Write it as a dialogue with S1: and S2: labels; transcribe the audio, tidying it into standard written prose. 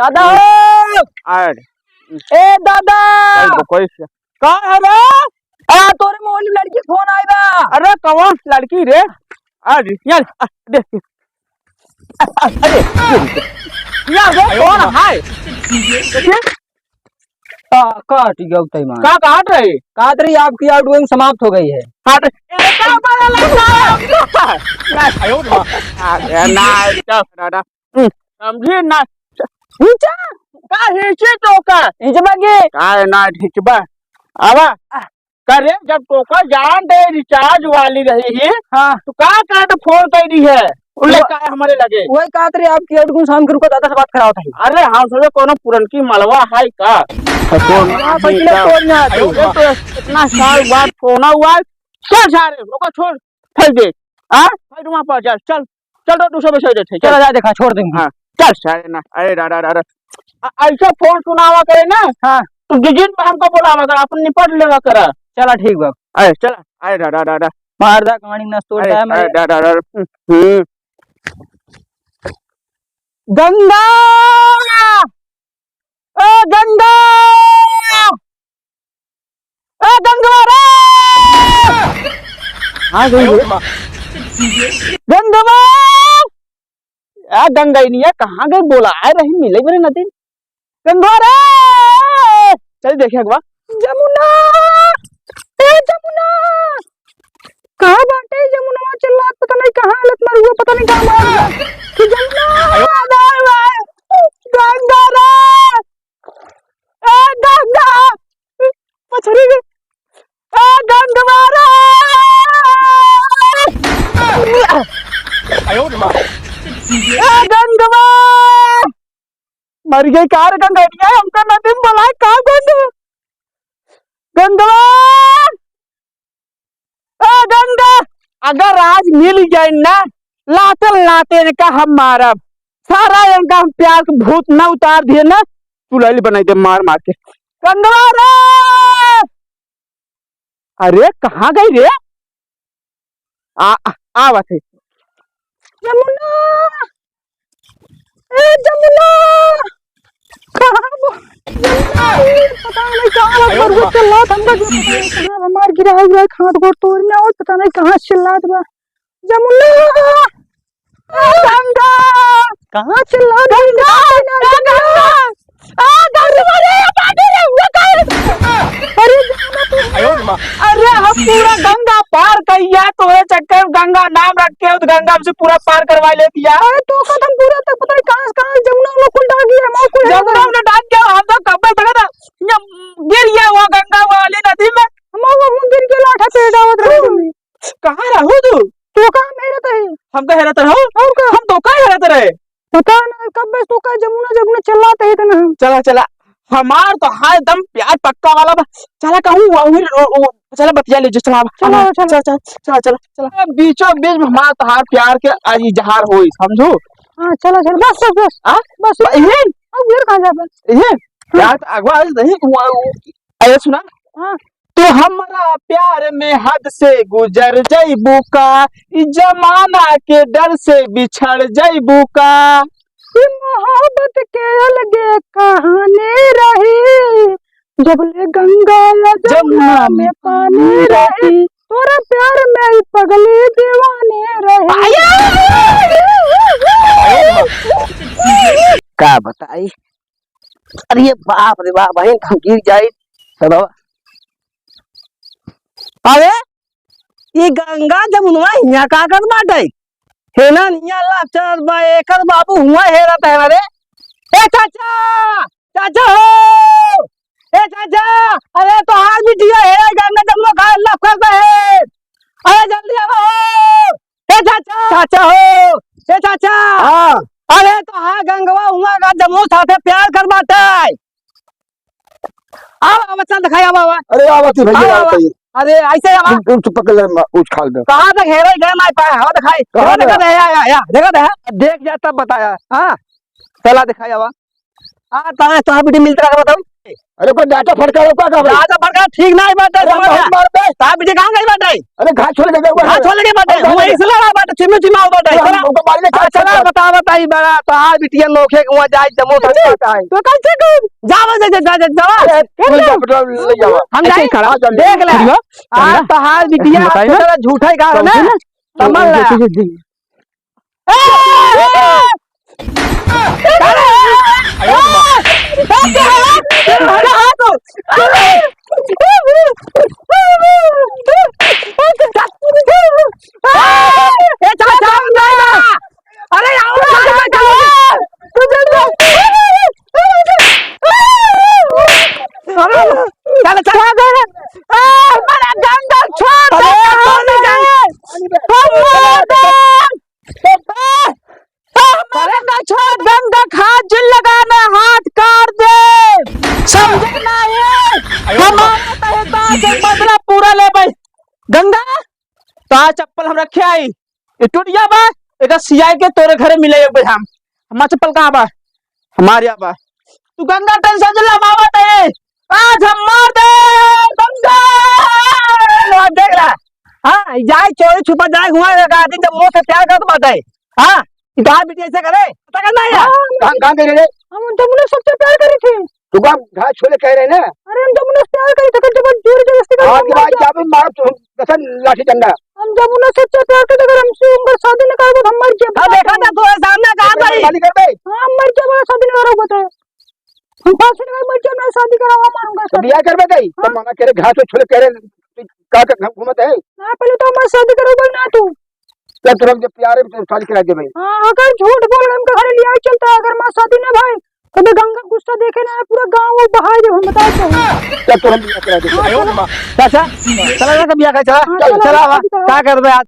S1: दादा हो ए दादा
S2: कोई
S1: कहा है रे? अरे तोरे मोबाइल में लड़की फोन आई बा।
S2: अरे कौन लड़की रे? अरे यार देख अरे यार वो कौन है?
S1: काट गया तैमान
S2: क्या काट रही?
S1: काट रही आपकी आउटगोइंग समाप्त हो गई है।
S2: काट क्या पता लगता है ना दादा समझी ना
S1: नीचा
S2: का हिचे टोका
S1: नीचे भागे
S2: का ना हिचबा आवा करे जब टोका जान दे रिचार्ज वाली रही है।
S1: हाँ
S2: तो का काट फोन करी है उल्ले का हमारे लगे
S1: वही काट रही आपकी आउटगोइंग शाम के रुको दादा से बात कराओ था।
S2: अरे हम सोचे कोनो पुरनकी मलवा है का इतना साल बाद फोन हुआ चल सारे रोका छोड़ फेंक दे भाई वहाँ पर चल चल चल तो दूसरे पे चल
S1: चलो जा देखा छोड़ देंगे।
S2: हाँ चल सारे ना अरे दादा ऐसा फोन सुनावा करे ना।
S1: हाँ
S2: तो जिन पर हमको बोलावा कर अपन निपट लेवा करा।
S1: चला ठीक बाप
S2: अरे चल अरे दादा
S1: मारदा कहानी नस तोड़ता है मैं
S2: दादा
S1: गंगा ओ गंगा ओ गंगवारा
S2: हाँ
S1: गंगवा
S2: गंगा ही नहीं है कहाँ गई बोला आ रही मिले मेरे नदी
S1: गंगवारा
S2: चल देखे एक बार
S1: जमुना ए जमुना कहाँ बाटे जमुना चल पता नहीं कहाँ हालत मर हुआ पता नहीं कहाँ मार गया जमुना गंगारा ए गंगा पछड़ी गई ए गंगवारा ए गंगवा मर गई कार गंगैया हमका नदी में बोला कहाँ गंगा गंगवा ए गंगा
S2: अगर आज मिल जाए ना लाते लाते का हम मारब सारा इनका हम प्यार के भूत न उतार दिए ना चुलैली बनाई दे मार मार के
S1: गंगवारा
S2: अरे कहाँ गई रे आ बात है
S1: जमुना ए जमुना कहाँ जमुना पता नहीं कहाँ पर वो चिल्ला हमका जो पता नहीं कहाँ हमार गिरा हुआ खाट गोट तोड़ने और पता नहीं कहाँ चिल्लात बा जमुना गंगा कहाँ चिल्ला गंगा गंगा
S2: अरे हम पूरा गंगा पार किया तो चक्कर गंगा नाम रख के उस गंगा से पूरा पार करवा ले दिया।
S1: तो कदम पूरा तक पता नहीं कहाँ जमुना में कुल डाल गया मैं कुल
S2: जमुना में डाल गया हम तो कब तक था गिर गया वो गंगा वाली नदी में
S1: हम वो गिर के लाठा पे डावत रहे
S2: कहाँ रहू
S1: तो कहाँ मेरे तो
S2: हम कह रहे रहो हम तो कह रहे रहे
S1: पता नहीं कब बस तो का जमुना जमुना चिल्लाते है ना
S2: चला चला हमार तो हाँ एकदम प्यार पक्का वाला बा चला कहूँ चला बतिया ले चला
S1: चलो
S2: चला चला चला चला चला बीचों बीच में हमारा तो हाँ प्यार के आज इजहार हो समझो।
S1: हाँ चलो चलो बस बस बस
S2: हाँ
S1: बस
S2: ये
S1: अब यार कहाँ जा बस
S2: ये प्यार तो अगवा नहीं अरे सुना
S1: हाँ
S2: तो हमारा प्यार में हद से गुजर जईबू का जमाना के डर से बिछड़ जईबू का
S1: मोहब्बत के अलगे कहानी रही जब ले गंगा जमुना में पानी रही तोरा प्यार में पगली दीवानी रही
S3: क्या बताई अरे बाप रे बाप बहन हम गिर जाए अरे ये गंगा जमुना यहाँ का कर बाटे है ना यहाँ लाचर बा एकर बाबू हुआ हेरत है रे ए चाचा चाचा हो ए चाचा अरे तो हाथ भी दिया है गंगा जमुना का लफ कर है अरे जल्दी आओ ए चाचा चाचा हो ए चाचा हां अरे तो हाँ गंगवा हुआ का जमुना साथे प्यार कर बाटे आओ बच्चा दिखाया बाबा
S4: अरे आवती भैया
S3: अरे ऐसे
S4: पकड़ उछाल दे
S3: कहाँ तक हेरे गए ना पाया हवा दिखाई देखा दे देख जा तब बताया हाँ चला दिखाया हवा हाँ तारे तो बेटी मिलता रहा बताओ
S4: अरे कोई डाटा फटका रोका का भाई
S3: राजा बड़का ठीक नहीं बाटे समझ
S4: मार बे
S3: साहब बेटे कहां गई बाटे
S4: अरे घाट छोड़ के गए
S3: हां छोड़ के बाटे हुआ इसला रहा बाटे चिमू चिमा बाटे
S4: हमको मारने का
S3: चला बताई बड़ा तो हां बिटिया नोखे हुआ जाए जमो तो
S1: तो कैसे कर
S3: जावा जा
S4: पेट्रोल ले जाओ
S3: हम जाए
S4: खड़ा
S3: देख ले आ तो हां बिटिया तेरा झूठा ही कहा ना समझ ले
S2: गंगा खाद लगाना हाथ काट दे समझना है हमारा बदला पूरा ले भाई गंगा तो चप्पल हम रखे आई ये टूटिया बा एक सियाई के तोरे घरे मिले भाई हम हमारा चप्पल कहाँ बा हमारे यहाँ बा तू गंगा टेंशन ला मावत है आज हम मार दे गंगा
S3: देख रहा हाँ जाए चोरी छुपा जाए हुआ दिन जब मुंह से प्यार कर तो बताए हाँ कहा बेटी ऐसे करे पता करना है
S4: कहां गए रे
S1: हम जमुना सबसे प्यार करी थी
S4: तू का घाट छोड़ कह रहे ना
S1: अरे हम जमुना से प्यार करी थी जब जोर जबरदस्ती कर
S4: आज के बाद क्या भी मारो तुम कसन लाठी डंडा
S1: हम जमुना से सच्चा प्यार करते अगर हमसे उनका शादी न करोगे हम मर जाए
S3: देखा था तो सामने कहा भाई
S4: शादी कर दे
S1: हां मर जाए वाला शादी न करोगे बताए हम फांसी लगा मर जाए मैं शादी करावा मारूंगा
S4: तो बियाह करबे गई तो मना करे घाट छोड़ कह रहे का घूमत है
S1: हां पहले तो मैं शादी करोगे ना तू
S4: क्या तुरंत जब प्यारे में शादी करा दे भाई
S1: हां अगर झूठ बोल रहे हमका घर लिया चलता है अगर मैं शादी ना भाई कभी गंगा गुस्सा देखे ना पूरा गांव वो बहा दे हम बताओ तो
S4: क्या तुरंत बियाह करा दे
S3: चाचा चला बिया का चला चला क्या कर रहे